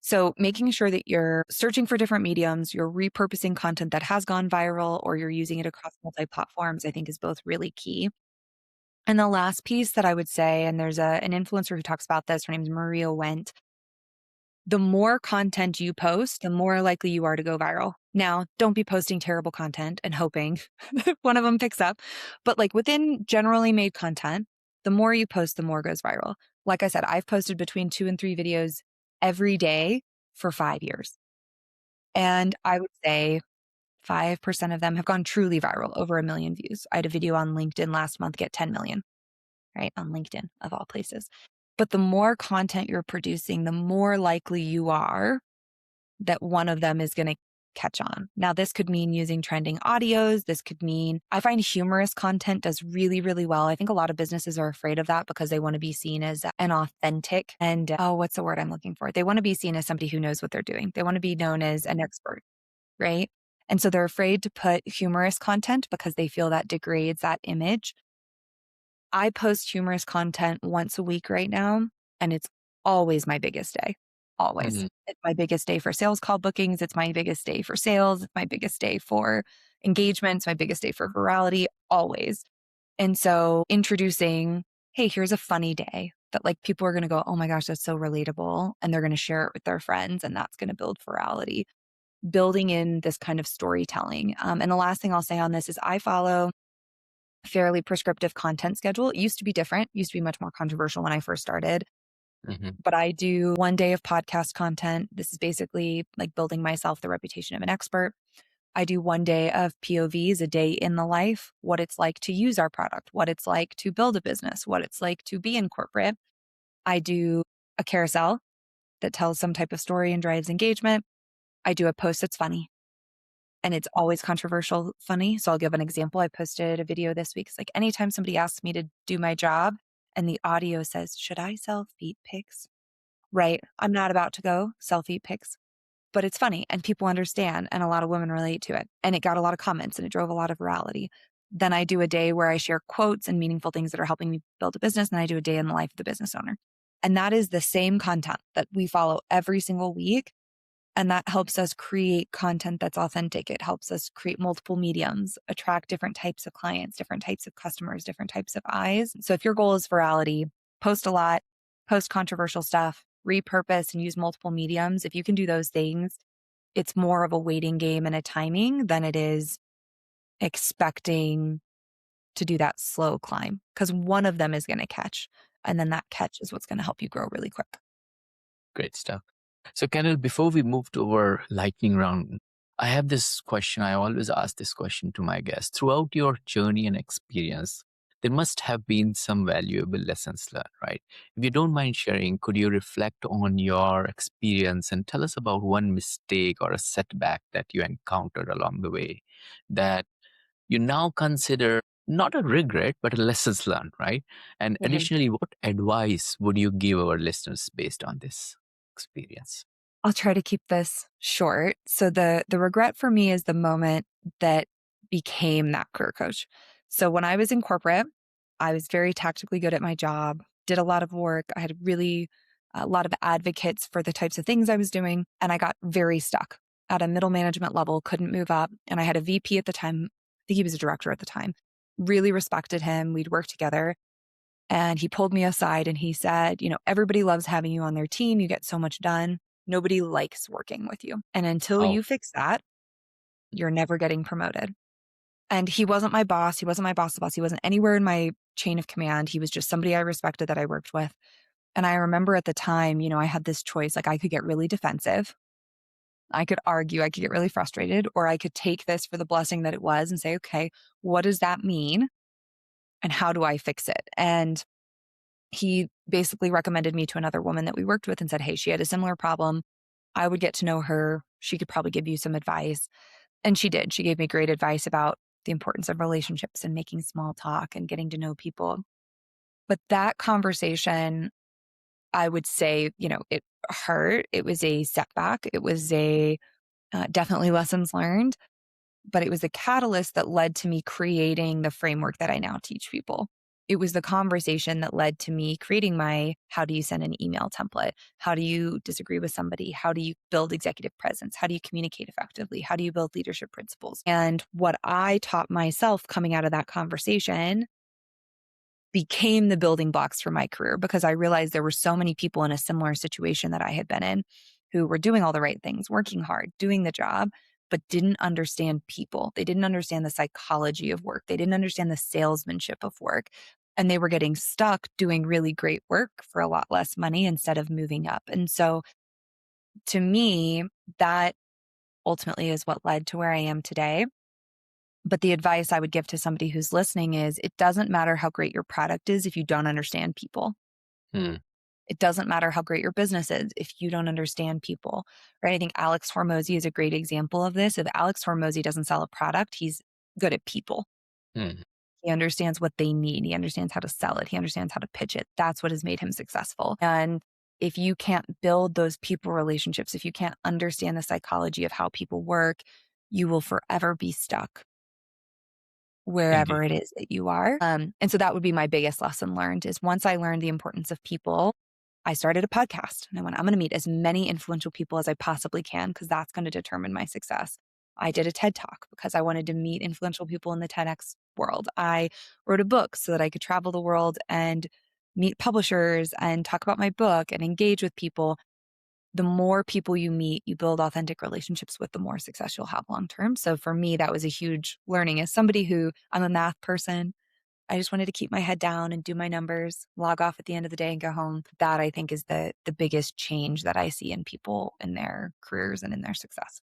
So making sure that you're searching for different mediums, you're repurposing content that has gone viral, or you're using it across multi-platforms, I think is both really key. And the last piece that I would say, and there's an influencer who talks about this, her name's Maria Went. The more content you post, the more likely you are to go viral. Now, don't be posting terrible content and hoping one of them picks up. But like within generally made content, the more you post, the more goes viral. Like I said, I've posted between 2 and 3 videos every day for 5 years. And I would say 5% of them have gone truly viral, over 1 million views. I had a video on LinkedIn last month get 10 million, right? On LinkedIn, of all places. But the more content you're producing, the more likely you are that one of them is going to catch on. Now, this could mean using trending audios. This could mean, I find humorous content does really, really well. I think a lot of businesses are afraid of that because they want to be seen as an authentic and, oh, what's the word I'm looking for? They want to be seen as somebody who knows what they're doing. They want to be known as an expert, right? And so they're afraid to put humorous content because they feel that degrades that image. I post humorous content once a week right now, and it's always my biggest day. Always. Mhm. It's my biggest day for sales call bookings. It's my biggest day for sales. It's my biggest day for engagements, my biggest day for virality, always. And so introducing, hey, here's a funny day that like people are going to go, oh my gosh, that's so relatable. And they're going to share it with their friends, and that's going to build virality. building in this kind of storytelling. And the last thing I'll say on this is I follow a fairly prescriptive content schedule. It used to be different, used to be much more controversial when I first started. Mhm. But I do one day of podcast content. This is basically like building myself the reputation of an expert. I do one day of POVs, a day in the life, what it's like to use our product, what it's like to build a business, what it's like to be in corporate. I do a carousel that tells some type of story and drives engagement. I do a post that's funny, and it's always controversial funny. So I'll give an example. I posted a video this week. It's like anytime somebody asks me to do my job and the audio says, "Should I sell feet pics?" Right. I'm not about to go sell feet pics, but it's funny and people understand and a lot of women relate to it. And it got a lot of comments and it drove a lot of virality. Then I do a day where I share quotes and meaningful things that are helping me build a business. And I do a day in the life of the business owner. And that is the same content that we follow every single week. And that helps us create content that's authentic. It helps us create multiple mediums, attract different types of clients, different types of customers, different types of eyes. So if your goal is virality, post a lot, post controversial stuff, repurpose and use multiple mediums. If you can do those things, it's more of a waiting game and a timing than it is expecting to do that slow climb because one of them is going to catch. And then that catch is what's going to help you grow really quick. Great stuff. So, Kendall, before we move to our lightning round, I have this question. I always ask this question to my guests. Throughout your journey and experience, there must have been some valuable lessons learned, right? If you don't mind sharing, could you reflect on your experience and tell us about one mistake or a setback that you encountered along the way that you now consider not a regret, but a lessons learned, right? And Mhm. additionally, what advice would you give our listeners based on this experience? I'll try to keep this short. So the regret for me is the moment that became that career coach. So when I was in corporate, I was very tactically good at my job, did a lot of work. I had really a lot of advocates for the types of things I was doing, and I got very stuck at a middle management level, couldn't move up. And I had a VP at the time, I think he was a director at the time, really respected him. We'd worked together. And he pulled me aside and he said, everybody loves having you on their team. You get so much done. Nobody likes working with you. And until Oh, you fix that, you're never getting promoted. And he wasn't my boss. He wasn't my boss's boss. He wasn't anywhere in my chain of command. He was just somebody I respected that I worked with. And I remember at the time, I had this choice. Like I could get really defensive. I could argue. I could get really frustrated, or I could take this for the blessing that it was and say, okay, what does that mean? And how do I fix it? And he basically recommended me to another woman that we worked with and said, hey, she had a similar problem. I would get to know her. She could probably give you some advice. And she did. She gave me great advice about the importance of relationships and making small talk and getting to know people. But that conversation, I would say, it hurt. It was a setback. It was a definitely lessons learned, but it was a catalyst that led to me creating the framework that I now teach people. It was the conversation that led to me creating my how do you send an email template? How do you disagree with somebody? How do you build executive presence? How do you communicate effectively? How do you build leadership principles? And what I taught myself coming out of that conversation became the building blocks for my career because I realized there were so many people in a similar situation that I had been in who were doing all the right things, working hard, doing the job, but didn't understand people. They didn't understand the psychology of work. They didn't understand the salesmanship of work. And they were getting stuck doing really great work for a lot less money instead of moving up. And so to me, that ultimately is what led to where I am today. But the advice I would give to somebody who's listening is it doesn't matter how great your product is if you don't understand people. hmm. It doesn't matter how great your business is if you don't understand people, right? I think Alex Hormozy is a great example of this. If Alex Hormozy doesn't sell a product, he's good at people. Hmm. He understands what they need. He understands how to sell it. He understands how to pitch it. That's what has made him successful. And if you can't build those people relationships, if you can't understand the psychology of how people work, you will forever be stuck Indeed. wherever it is that you are. And so that would be my biggest lesson learned is once I learned the importance of people, I started a podcast and I went, I'm going to meet as many influential people as I possibly can because that's going to determine my success. I did a TED Talk because I wanted to meet influential people in the TEDx world. I wrote a book so that I could travel the world and meet publishers and talk about my book and engage with people. the more people you meet, you build authentic relationships with, the more success you'll have long term. So for me, that was a huge learning. As somebody who I'm a math person, I just wanted to keep my head down and do my numbers, log off at the end of the day and go home. That I think is the biggest change that I see in people in their careers and in their success.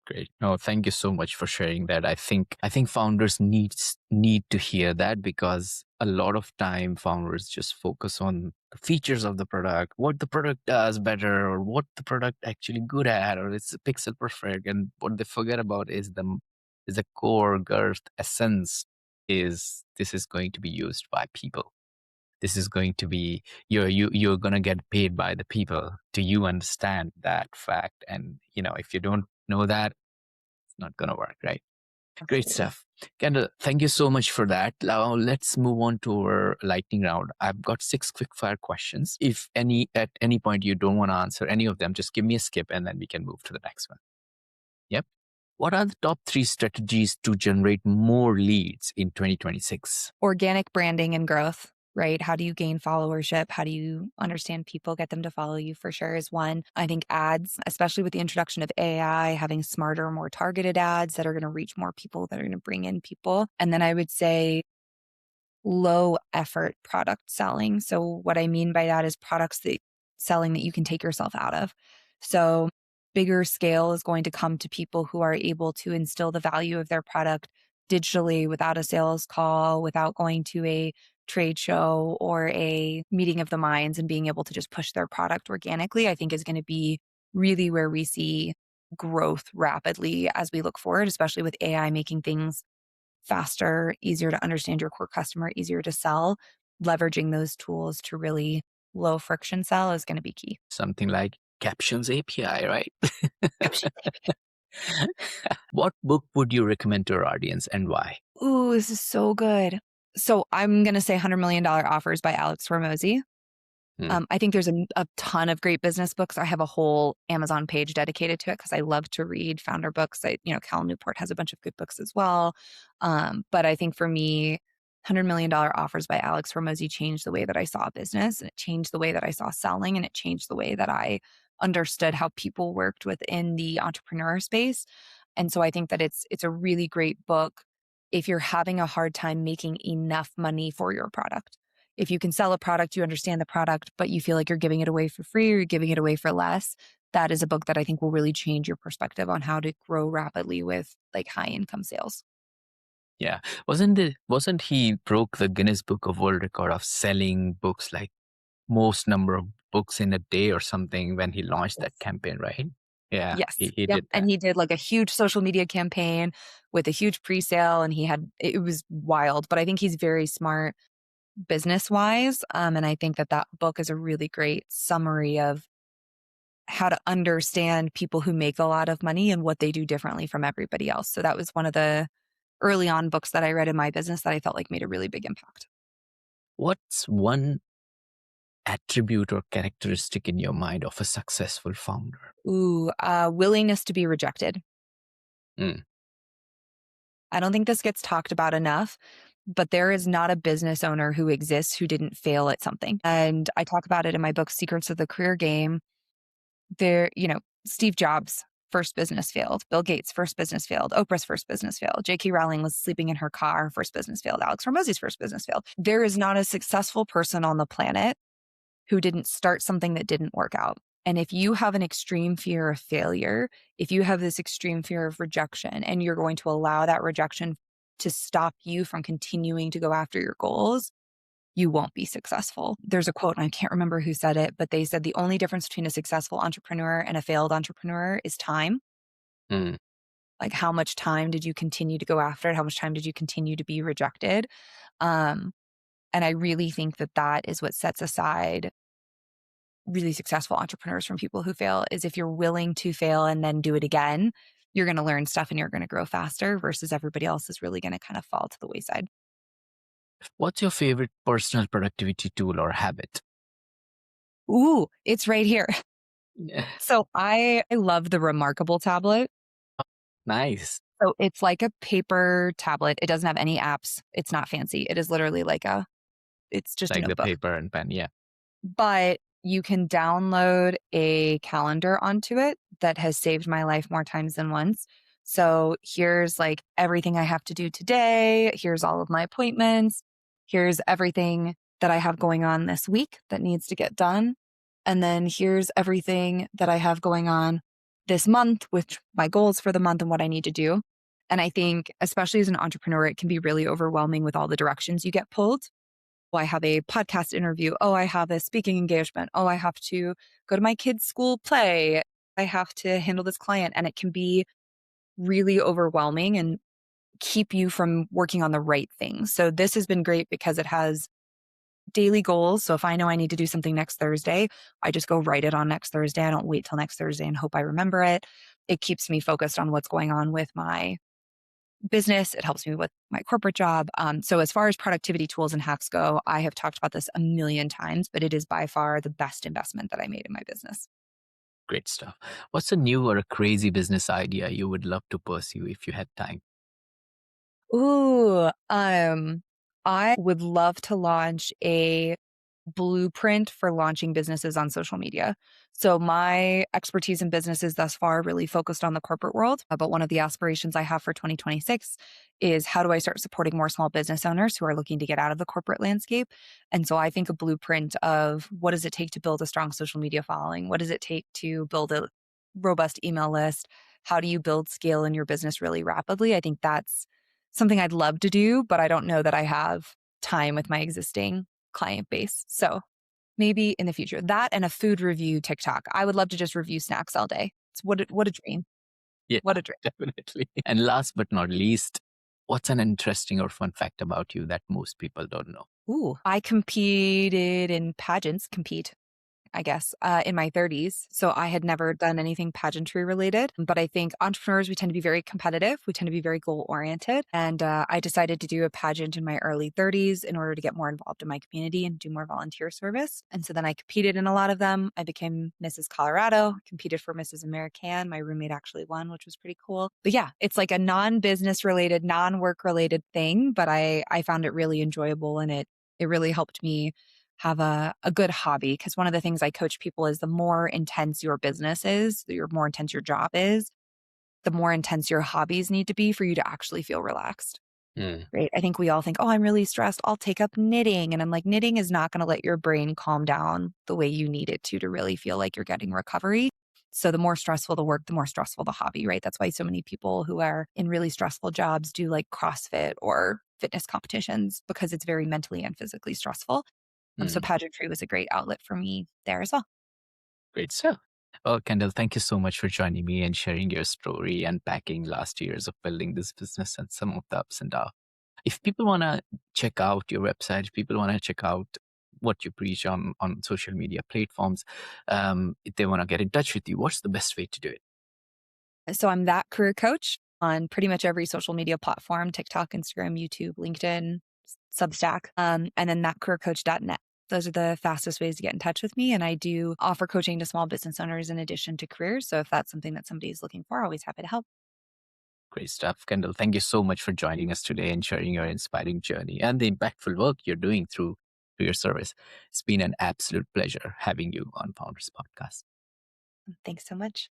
Great. No, thank you so much for sharing that. I think founders need to hear that, because a lot of time founders just focus on the features of the product, what the product does better, or what the product actually good at, or it's pixel perfect. And what they forget about is the core girth essence, is this is going to be used by people. This is going to be you're going to get paid by the people. Do you understand that fact? And if you don't know that, it's not going to work, right? Great Absolutely. stuff. Kendall, thank you so much for that. Now let's move on to our lightning round. I've got 6 quick fire questions. If at any point you don't want to answer any of them, just give me a skip and then we can move to the next one. Yep. What are the top 3 strategies to generate more leads in 2026? Organic branding and growth, right? How do you gain followership? How do you understand people, get them to follow you for sure is one. I think ads, especially with the introduction of AI, having smarter, more targeted ads that are going to reach more people, that are going to bring in people. And then I would say low effort product selling. So what I mean by that is products that selling that you can take yourself out of. So bigger scale is going to come to people who are able to instill the value of their product digitally without a sales call, without going to a trade show or a meeting of the minds, and being able to just push their product organically, I think is going to be really where we see growth rapidly as we look forward, especially with AI making things faster, easier to understand your core customer, easier to sell. Leveraging those tools to really low friction sell is going to be key. Something like Captions API, right? What book would you recommend to our audience and why? Ooh, this is so good. So I'm going to say $100 million Offers by Alex Hormozy. I think there's a ton of great business books. I have a whole Amazon page dedicated to it because I love to read founder books. Cal Newport has a bunch of good books as well. But I think for me, $100 million Offers by Alex Hormozy changed the way that I saw business, and it changed the way that I saw selling, and it changed the way that I understood how people worked within the entrepreneur space. And so I think that it's a really great book if you're having a hard time making enough money for your product. If you can sell a product, you understand the product, but you feel like you're giving it away for free or you're giving it away for less, that is a book that I think will really change your perspective on how to grow rapidly with like high income sales. Yeah. Wasn't he broke the Guinness Book of World Record of selling books, like most number of books in a day or something, when he launched that Yes. campaign, right? Yeah, Yes. he Yep. did And that. he did like a huge social media campaign with a huge pre-sale, and it was wild, but I think he's very smart business wise. And I think that book is a really great summary of how to understand people who make a lot of money and what they do differently from everybody else. So that was one of the early on books that I read in my business that I felt like made a really big impact. What's one attribute or characteristic in your mind of a successful founder? Ooh, willingness to be rejected. Mm. I don't think this gets talked about enough, but there is not a business owner who exists who didn't fail at something. And I talk about it in my book, Secrets of the Career Game. Steve Jobs' first business failed. Bill Gates' first business failed. Oprah's first business failed. J.K. Rowling was sleeping in her car. First business failed. Alex Hormozy's first business failed. There is not a successful person on the planet who didn't start something that didn't work out. And if you have an extreme fear of failure, if you have this extreme fear of rejection, and you're going to allow that rejection to stop you from continuing to go after your goals, you won't be successful. There's a quote, and I can't remember who said it, but they said the only difference between a successful entrepreneur and a failed entrepreneur is time. Mm. Like, how much time did you continue to go after it? How much time did you continue to be rejected? And I really think that is what sets aside really successful entrepreneurs from people who fail, is if you're willing to fail and then do it again, you're going to learn stuff and you're going to grow faster, versus everybody else is really going to kind of fall to the wayside. What's your favorite personal productivity tool or habit? Ooh, it's right here. Yeah. So I love the Remarkable tablet. Nice. So it's like a paper tablet. It doesn't have any apps. It's not fancy. It is literally it's just a Like the notebook. paper and pen. Yeah. But You can download a calendar onto it that has saved my life more times than once. So here's like everything I have to do today. Here's all of my appointments. Here's everything that I have going on this week that needs to get done. And then here's everything that I have going on this month with my goals for the month and what I need to do. And I think, especially as an entrepreneur, it can be really overwhelming with all the directions you get pulled. Oh, I have a podcast interview. Oh, I have a speaking engagement. Oh, I have to go to my kids' school play. I have to handle this client. And it can be really overwhelming and keep you from working on the right things. So this has been great because it has daily goals. So if I know I need to do something next Thursday, I just go write it on next Thursday. I don't wait till next Thursday and hope I remember it. It keeps me focused on what's going on with my business. It helps me with my corporate job. So as far as productivity tools and hacks go, I have talked about this a million times, but it is by far the best investment that I made in my business. Great stuff. What's a new or a crazy business idea you would love to pursue if you had time? Ooh, I would love to launch a blueprint for launching businesses on social media. So my expertise in businesses thus far really focused on the corporate world, but one of the aspirations I have for 2026 is how do I start supporting more small business owners who are looking to get out of the corporate landscape? And so I think a blueprint of what does it take to build a strong social media following? What does it take to build a robust email list? How do you build scale in your business really rapidly? I think that's something I'd love to do, but I don't know that I have time with my existing client base. So maybe in the future, that and a food review TikTok. I would love to just review snacks all day. It's what a dream. Yeah, What a dream. definitely. And last but not least, what's an interesting or fun fact about you that most people don't know? Ooh, I competed in pageants, I guess, in my 30s. So I had never done anything pageantry related. But I think entrepreneurs, we tend to be very competitive. We tend to be very goal oriented. And I decided to do a pageant in my early 30s in order to get more involved in my community and do more volunteer service. And so then I competed in a lot of them. I became Mrs. Colorado, competed for Mrs. American. My roommate actually won, which was pretty cool. But yeah, it's like a non business related, non work related thing. But I found it really enjoyable and it really helped me have a good hobby. Because one of the things I coach people is the more intense your business is, the more intense your job is, the more intense your hobbies need to be for you to actually feel relaxed. Mm, Right. I think we all think, oh, I'm really stressed. I'll take up knitting. And I'm like, knitting is not going to let your brain calm down the way you need it to really feel like you're getting recovery. So the more stressful the work, the more stressful the hobby, right? That's why so many people who are in really stressful jobs do like CrossFit or fitness competitions because it's very mentally and physically stressful. So mm. pageantry was a great outlet for me there as well. Great stuff. Well, Kendall, thank you so much for joining me and sharing your story, unpacking last years of building this business and some of the ups and downs. If people want to check out your website, if people want to check out what you preach on social media platforms, if they want to get in touch with you, what's the best way to do it? So I'm that career coach on pretty much every social media platform, TikTok, Instagram, YouTube, LinkedIn, Substack, and then thatcareercoach.net. Those are the fastest ways to get in touch with me. And I do offer coaching to small business owners in addition to careers. So if that's something that somebody is looking for, always happy to help. Great stuff. Kendall, thank you so much for joining us today and sharing your inspiring journey and the impactful work you're doing through your service. It's been an absolute pleasure having you on Founders Podcast. Thanks so much.